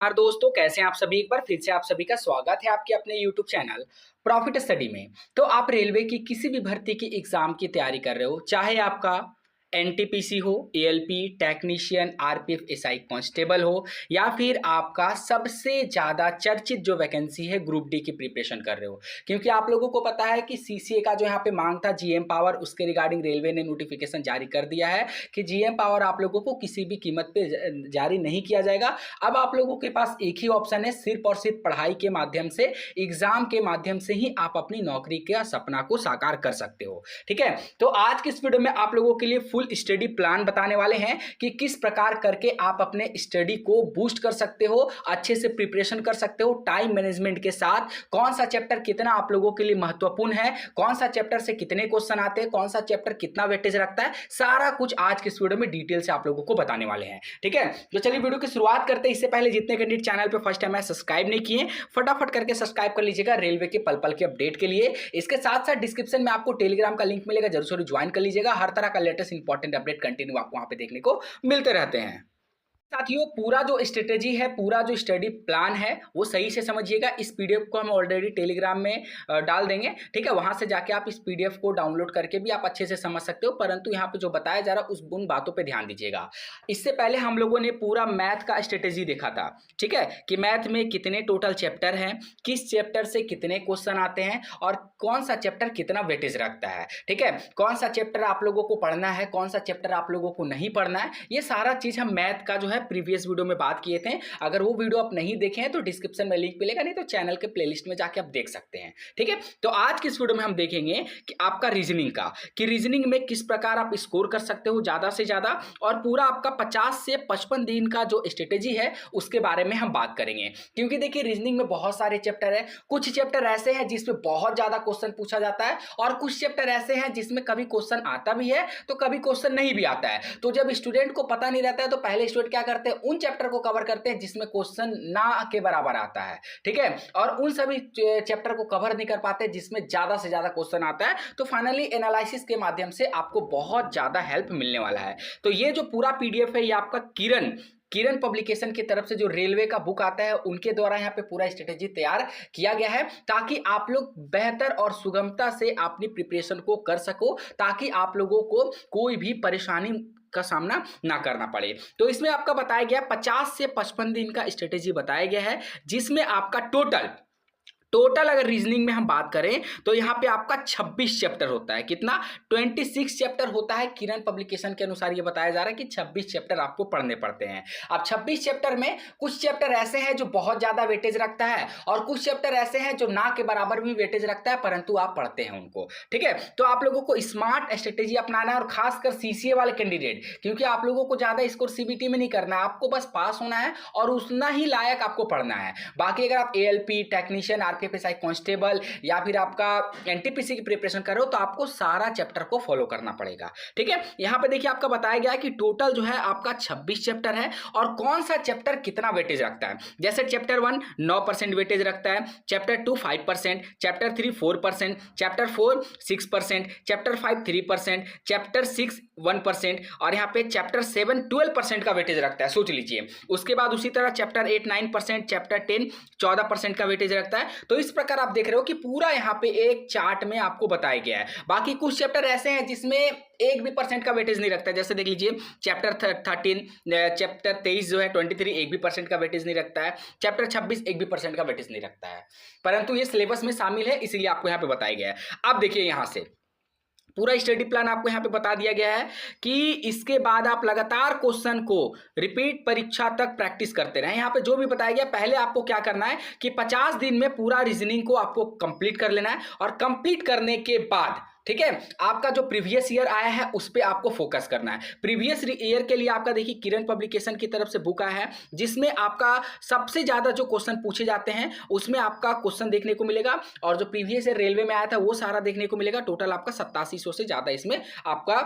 यार दोस्तों, कैसे हैं आप सभी। एक बार फिर से आप सभी का स्वागत है आपके अपने YouTube चैनल प्रॉफिट स्टडी में। तो आप रेलवे की किसी भी भर्ती की एग्जाम की तैयारी कर रहे हो, चाहे आपका एनटीपीसी हो, ALP technician, RPF SI constable हो, या फिर आपका सबसे ज़्यादा चर्चित जो वैकेंसी है ग्रुप डी की प्रिपरेशन कर रहे हो। क्योंकि आप लोगों को पता है कि सीसीए का जो यहाँ पे मांग था जीएम पावर, उसके रिगार्डिंग रेलवे ने नोटिफिकेशन जारी कर दिया है कि जीएम पावर आप लोगों को किसी भी कीमत पे जारी नहीं किया जाएगा। अब आप लोगों के पास एक ही ऑप्शन है, सिर्फ और सिर्फ पढ़ाई के माध्यम से, एग्जाम के माध्यम से ही आप अपनी नौकरी के सपना को साकार कर सकते हो। ठीक है, तो आज की इस वीडियो में आप लोगों के लिए फुल स्टडी प्लान बताने वाले हैं कि किस प्रकार करके आप अपने स्टडी को बूस्ट कर सकते हो, अच्छे से प्रिपरेशन कर सकते हो टाइम मैनेजमेंट के साथ। कौन सा चैप्टर कितना आप लोगों के लिए महत्वपूर्ण है, कौन सा चैप्टर से कितने क्वेश्चन आते हैं, कौन सा चैप्टर कितना वेटेज रखता है, सारा कुछ आज के इस वीडियो में डिटेल से आप लोगों को बताने वाले हैं। ठीक है, तो चलिए वीडियो की शुरुआत करते हैं। इससे पहले जितने कैंडिडेट चैनल पे फर्स्ट टाइम है सब्सक्राइब नहीं किए, फटाफट करके सब्सक्राइब कर लीजिएगा रेलवे के पल पल के अपडेट के लिए। इसके साथ साथ डिस्क्रिप्शन में आपको टेलीग्राम का लिंक मिलेगा, जरूर ज्वाइन कर लीजिएगा। हर तरह का लेटेस्ट इंपॉर्टेंट अपडेट कंटिन्यू आपको वहां पे देखने को मिलते रहते हैं। साथियों, पूरा जो स्ट्रेटेजी है, पूरा जो स्टडी प्लान है, वो सही से समझिएगा। इस पीडीएफ को हम ऑलरेडी टेलीग्राम में डाल देंगे। ठीक है, वहां से जाके आप इस पीडीएफ को डाउनलोड करके भी आप अच्छे से समझ सकते हो, परंतु यहाँ पे जो बताया जा रहा है उन बातों पे ध्यान दीजिएगा। इससे पहले हम लोगों ने पूरा मैथ का स्ट्रेटेजी देखा था। ठीक है, कि मैथ में कितने टोटल चैप्टर हैं, किस चैप्टर से कितने क्वेश्चन आते हैं, और कौन सा चैप्टर कितना वेटेज रखता है। ठीक है, कौन सा चैप्टर आप लोगों को पढ़ना है, कौन सा चैप्टर आप लोगों को नहीं पढ़ना है, ये सारा चीज हम मैथ का जो है प्रीवियस वीडियो में बात किए थे। अगर वो वीडियो आप नहीं देखे हैं तो डिस्क्रिप्शन में लिंक मिलेगा, नहीं तो चैनल के प्लेलिस्ट में जाके आप देख सकते हैं। ठीक है, तो आज की इस वीडियो में हम देखेंगे कि आपका रीजनिंग का, कि रीजनिंग में किस प्रकार आप स्कोर कर सकते हो ज्यादा से ज्यादा, और पूरा आपका 50 से 55 दिन का जो स्ट्रेटेजी है उसके बारे में हम बात करेंगे। क्योंकि देखिए, रीजनिंग में बहुत सारे चैप्टर है। कुछ चैप्टर ऐसे हैं जिसमें बहुत ज्यादा क्वेश्चन पूछा जाता है, और कुछ चैप्टर ऐसे हैं जिसमें कभी क्वेश्चन आता भी है तो कभी क्वेश्चन नहीं भी आता है। तो जब स्टूडेंट को पता नहीं रहता है तो पहले स्टूडेंट क्या करते हैं, उन चैप्टर को कवर करते हैं जिसमें क्वेश्चन ना के बराबर आता है। ठीक है, और उन सभी चैप्टर को कवर नहीं कर पाते जिसमें ज्यादा से ज्यादा क्वेश्चन आता है। तो फाइनली एनालिसिस के माध्यम से आपको बहुत ज्यादा हेल्प मिलने वाला है। तो ये जो पूरा पीडीएफ है, ये आपका किरण पब्लिकेशन की तरफ से जो रेलवे का बुक आता है उनके द्वारा यहाँ पे पूरा स्ट्रेटेजी तैयार किया गया है, ताकि आप लोग बेहतर और सुगमता से अपनी प्रिपरेशन को कर सको, ताकि आप लोगों को कोई भी परेशानी का सामना ना करना पड़े। तो इसमें आपका बताया गया 50 से 55 दिन का स्ट्रेटेजी बताया गया है, जिसमें आपका टोटल अगर रीजनिंग में हम बात करें तो यहाँ पे आपका 26 चैप्टर होता है। कितना? 26 चैप्टर होता है। किरण पब्लिकेशन के अनुसार ये बताया जा रहा है कि 26 चैप्टर आपको पढ़ने पड़ते हैं। अब 26 चैप्टर में कुछ चैप्टर ऐसे हैं जो बहुत ज्यादा वेटेज रखता है, और कुछ चैप्टर ऐसे हैं जो ना के बराबर भी वेटेज रखता है, परंतु आप पढ़ते हैं उनको। ठीक है, तो आप लोगों को स्मार्ट स्ट्रेटेजी अपनाना है, और खासकर सीसीए वाले कैंडिडेट, क्योंकि आप लोगों को ज्यादा स्कोर सीबीटी में नहीं करना है, आपको बस पास होना है और उतना ही लायक आपको पढ़ना है। बाकी अगर आप एएलपी टेक्नीशियन, आरपीएफ कांस्टेबल, या फिर आपका एनटीपीसी की प्रिपरेशन कर रहे हो, तो आपको सारा चैप्टर को फॉलो करना पड़ेगा। ठीक है, यहां पे देखिए आपका बताया गया है कि टोटल जो है आपका 26 चैप्टर है, और कौन सा चैप्टर कितना वेटेज रखता है। जैसे चैप्टर 1 9% वेटेज रखता है, chapter 2 5%, chapter 3 4%, chapter 4 6%, chapter 5 3%, chapter 6 1%, और यहाँ पे चैप्टर 7 12% का वेटेज रखता है। सोच लीजिए। उसके बाद उसी तरह चैप्टर 8 9%, चैप्टर 10 14% का वेटेज रखता है। तो इस प्रकार आप देख रहे हो कि पूरा यहाँ पे एक चार्ट में आपको बताया गया है। बाकी कुछ चैप्टर ऐसे हैं जिसमें 1% का वेटेज नहीं रखता है। जैसे देख लीजिए चैप्टर 13, चैप्टर 23 जो है 23 1% का वेटेज नहीं रखता है, चैप्टर 26 1% का वेटेज नहीं रखता है, परंतु ये सिलेबस में शामिल है, इसीलिए आपको यहाँ पे बताया गया है। अब देखिए, यहाँ से पूरा स्टडी प्लान आपको यहाँ पे बता दिया गया है कि इसके बाद आप लगातार क्वेश्चन को रिपीट परीक्षा तक प्रैक्टिस करते रहें। यहाँ पे जो भी बताया गया, पहले आपको क्या करना है कि 50 दिन में पूरा रीजनिंग को आपको कंप्लीट कर लेना है, और कंप्लीट करने के बाद ठीक है, आपका जो प्रीवियस ईयर आया है उस पर आपको फोकस करना है। प्रीवियस ईयर के लिए आपका देखिए किरण पब्लिकेशन की तरफ से बुक आया है, जिसमें आपका सबसे ज्यादा जो क्वेश्चन पूछे जाते हैं उसमें आपका क्वेश्चन देखने को मिलेगा, और जो प्रीवियस ईयर रेलवे में आया था वो सारा देखने को मिलेगा। टोटल आपका 8700 से ज्यादा इसमें आपका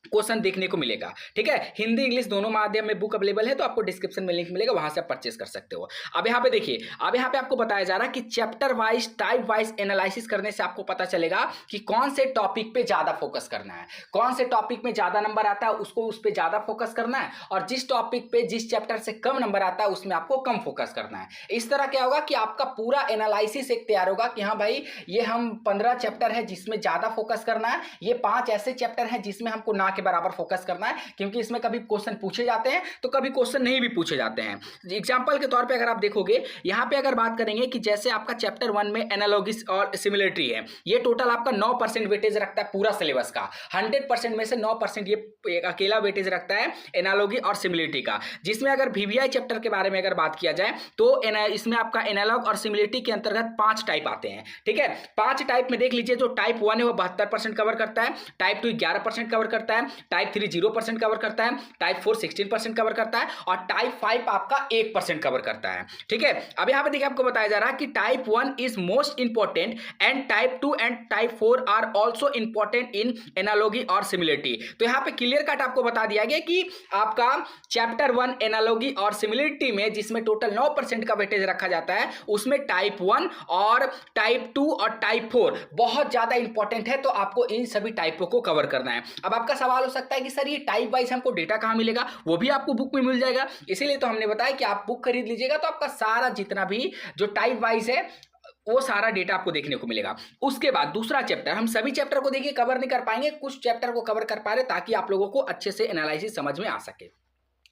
क्वेश्चन देखने को मिलेगा। ठीक है, हिंदी इंग्लिश दोनों माध्यम में बुक अवेलेबल है, तो आपको डिस्क्रिप्शन में लिंक मिलेगा, वहां से आप परचेस कर सकते हो। अब यहाँ पे देखिए, अब यहाँ पे आपको बताया जा रहा है कि chapter wise type wise analysis करने से आपको पता चलेगा कि कौन से टॉपिक पे ज्यादा फोकस करना है, कौन से टॉपिक में ज्यादा नंबर आता है उसको उस पर ज्यादा फोकस करना है, और जिस टॉपिक पे जिस चैप्टर से कम नंबर आता है उसमें आपको कम फोकस करना है। इस तरह क्या होगा कि आपका पूरा एनालिसिस एक तैयार होगा कि हाँ भाई ये हम 15 चैप्टर है जिसमें ज्यादा फोकस करना है, ये 5 ऐसे चैप्टर हैं जिसमें हमको ना के बराबर फोकस करना है, क्योंकि इसमें कभी क्वेश्चन पूछे जाते हैं तो कभी क्वेश्चन नहीं भी पूछे जाते हैं। एग्जांपल के तौर पे अगर आप देखोगे यहां पे अगर बात करेंगे कि जैसे आपका चैप्टर 1 में एनालॉजीज और सिमिलरिटी है, ये टोटल आपका 9% वेटेज रखता है पूरा सिलेबस का। 100% में से 9% ये अकेला वेटेज रखता है एनालॉजी और सिमिलरिटी का। जिसमें अगर वीवीआई चैप्टर के बारे में अगर बात किया जाए तो इसमें आपका एनालॉग और सिमिलरिटी के अंतर्गत 5 टाइप आते हैं। ठीक है, 5 टाइप में देख लीजिए, जो टाइप 1 है वो 72% कवर करता है, टाइप 2 11% कवर करता है, टाइप 3 0% कवर करता है, टाइप 4 16% कवर करता है, और टाइप 5 आपका 1% कवर करता है। ठीक है, अब यहां पे देखिए आपको बताया जा रहा है कि type 1 is most important and type 2 and type 4 are also important in analogy और सिमिलरिटी। तो यहां पे क्लियर कट आपको बता दिया गया कि आपका चैप्टर 1 एनालॉजी और सिमिलरिटी में जिसमें टोटल 9% का वेटेज रखा जाता है, उसमें टाइप 1 और टाइप 2 और टाइप 4 बहुत ज्यादा इंपॉर्टेंट है, तो आपको इन सभी टाइपों को कवर करना है। अब आपका सवाल हो सकता है कि सर ये टाइप वाइज हमको डेटा कहां मिलेगा, वो भी आपको बुक में मिल जाएगा। इसीलिए तो हमने बताया कि आप बुक खरीद लीजिएगा तो आपका सारा जितना भी जो टाइप वाइज है वो सारा डेटा आपको देखने को मिलेगा। उसके बाद दूसरा चैप्टर, हम सभी चैप्टर को देखिए कवर नहीं कर पाएंगे, कुछ चैप्टर को कवर कर पा रहे ताकि आप लोगों को अच्छे से एनालिसिस समझ में आ सके।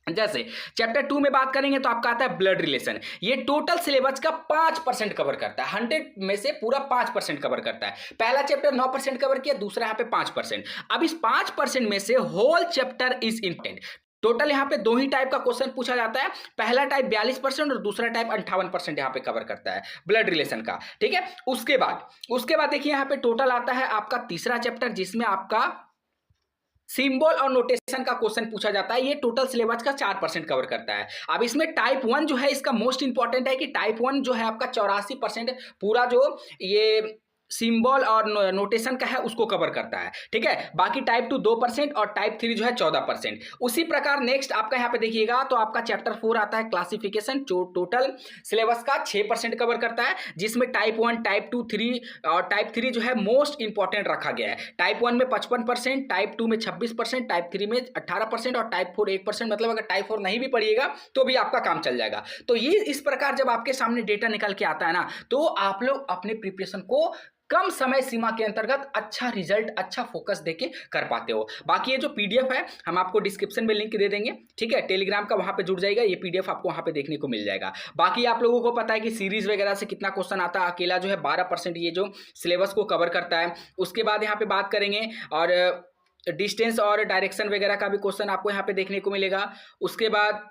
जैसे चैप्टर 2 में बात करेंगे तो आपका आता है ब्लड रिलेशन। ये टोटल सिलेबस का 5% कवर करता है, 100 में से पूरा 5% कवर करता है। पहला चैप्टर 9% कवर किया, दूसरा यहाँ पे 5%। अब इस 5% में से whole chapter is important. Total यहाँ पे 2 ही टाइप का क्वेश्चन पूछा जाता है, पहला टाइप 42% और दूसरा टाइप 58% यहाँ पे कवर करता है ब्लड रिलेशन का। ठीक है, उसके बाद देखिए यहाँ पे टोटल आता है आपका तीसरा चैप्टर जिसमें आपका सिंबल और नोटेशन का क्वेश्चन पूछा जाता है। ये टोटल सिलेबस का 4% कवर करता है। अब इसमें टाइप 1 जो है इसका मोस्ट इंपॉर्टेंट है कि टाइप 1 जो है आपका 84% पूरा जो ये सिंबल और नोटेशन का है उसको कवर करता है। ठीक है, बाकी टाइप 2 2% और टाइप 3 जो है 14%। उसी प्रकार नेक्स्ट आपका यहाँ पे देखिएगा तो आपका चैप्टर 4 आता है क्लासिफिकेशन, जो टोटल सिलेबस का 6% कवर करता है, जिसमें टाइप 1 टाइप 2 3 और टाइप 3 जो है मोस्ट इंपॉर्टेंट रखा गया है। टाइप 1 में 55%, टाइप 2 में 26%, टाइप 3 में 18% और टाइप 4 1%। मतलब अगर टाइप 4 नहीं भी पढ़िएगा तो भी आपका काम चल जाएगा। तो ये इस प्रकार जब आपके सामने डेटा निकल के आता है ना, तो आप लोग अपने प्रिपरेशन को कम समय सीमा के अंतर्गत अच्छा रिजल्ट, अच्छा फोकस देके कर पाते हो। बाकी ये जो पीडीएफ है हम आपको डिस्क्रिप्शन में लिंक दे देंगे। ठीक है, टेलीग्राम का वहां पे जुड़ जाएगा, ये पीडीएफ आपको वहां पे देखने को मिल जाएगा। बाकी आप लोगों को पता है कि सीरीज वगैरह से कितना क्वेश्चन आता है, अकेला जो है 12% ये जो सिलेबस को कवर करता है। उसके बाद यहाँ पे बात करेंगे और डिस्टेंस और डायरेक्शन वगैरह का भी क्वेश्चन आपको यहाँ पे देखने को मिलेगा। उसके बाद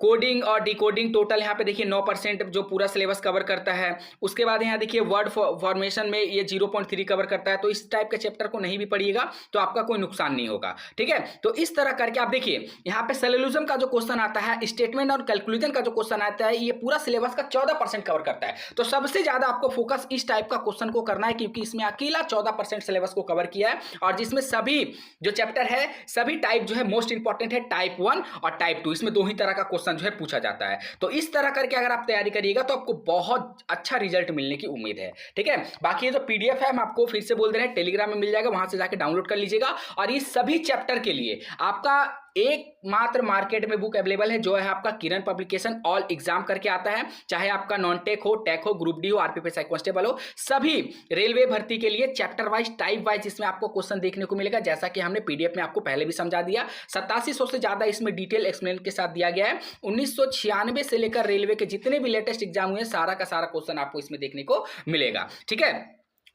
कोडिंग और डिकोडिंग टोटल यहाँ पे देखिए 9% जो पूरा सिलेबस कवर करता है। उसके बाद यहाँ देखिए वर्ड फॉर्मेशन में ये 0.3 कवर करता है। तो इस टाइप के चैप्टर को नहीं भी पढ़िएगा तो आपका कोई नुकसान नहीं होगा। ठीक है, तो इस तरह करके आप देखिए यहाँ पे सिलोजिज्म का जो क्वेश्चन आता है, स्टेटमेंट और कैलकुलेशन का जो क्वेश्चन आता है, ये पूरा सिलेबस का 14% कवर करता है। तो सबसे ज्यादा आपको फोकस इस टाइप का क्वेश्चन को करना है, क्योंकि इसमें अकेला 14% सिलेबस को कवर किया है और जिसमें सभी जो चैप्टर है सभी टाइप जो है मोस्ट इंपॉर्टेंट है, टाइप 1 और टाइप 2। इसमें 2 ही तरह का क्वेश्चन जो है पूछा जाता है। तो इस तरह करके अगर आप तैयारी करिएगा तो आपको बहुत अच्छा रिजल्ट मिलने की उम्मीद है। ठीक है, बाकी ये जो पीडीएफ है हम आपको फिर से बोल दे रहे हैं, टेलीग्राम में मिल जाएगा, वहां से जाके डाउनलोड कर लीजिएगा। और इस सभी चैप्टर के लिए आपका एकमात्र मार्केट में बुक अवेलेबल है, जो है आपका किरण पब्लिकेशन ऑल एग्जाम करके आता है। चाहे आपका नॉन टेक हो, टेक हो, ग्रुप डी हो, आरपीएफएसआई कांस्टेबल हो, सभी रेलवे भर्ती के लिए चैप्टर वाइज, टाइप वाइज इसमें आपको क्वेश्चन देखने को मिलेगा। जैसा कि हमने पीडीएफ में आपको पहले भी समझा दिया, 8700 से ज्यादा इसमें डिटेल एक्सप्लेन के साथ दिया गया है। 1996 से लेकर रेलवे के जितने भी लेटेस्ट एग्जाम हुए सारा का सारा क्वेश्चन आपको इसमें देखने को मिलेगा। ठीक है,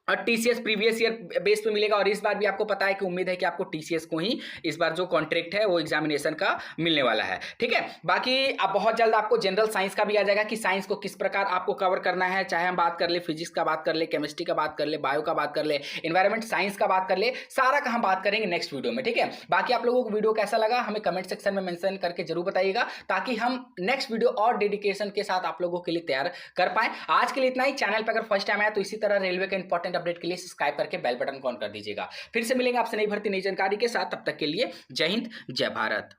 और टीसीएस प्रीवियस ईयर बेस पे मिलेगा। और इस बार भी आपको पता है कि उम्मीद है कि आपको टीसीएस को ही इस बार जो कॉन्ट्रैक्ट है वो एग्जामिनेशन का मिलने वाला है। ठीक है, बाकी अब बहुत जल्द आपको जनरल साइंस का भी आ जाएगा कि साइंस को किस प्रकार आपको कवर करना है। चाहे हम बात कर ले फिजिक्स का, बात कर ले केमिस्ट्री का, बात कर ले बायो का, बात कर ले एनवायरमेंट साइंस का, बात कर ले, सारा का हम बात करेंगे नेक्स्ट वीडियो में। ठीक है, बाकी आप लोगों को वीडियो कैसा लगा हमें कमेंट सेक्शन में मेंशन करके जरूर बताइएगा, ताकि हम नेक्स्ट वीडियो और डेडिकेशन के साथ आप लोगों के लिए तैयार कर पाए। आज के लिए इतना ही। चैनल पर अगर फर्स्ट टाइम आया तो इसी तरह रेलवे के इंपॉर्टेंट इंपॉर्टेंट अपडेट के लिए सब्सक्राइब करके बेल बटन को ऑन कर दीजिएगा। फिर से मिलेंगे आपसे नई भर्ती नई जानकारी के साथ, तब तक के लिए जय हिंद जय भारत।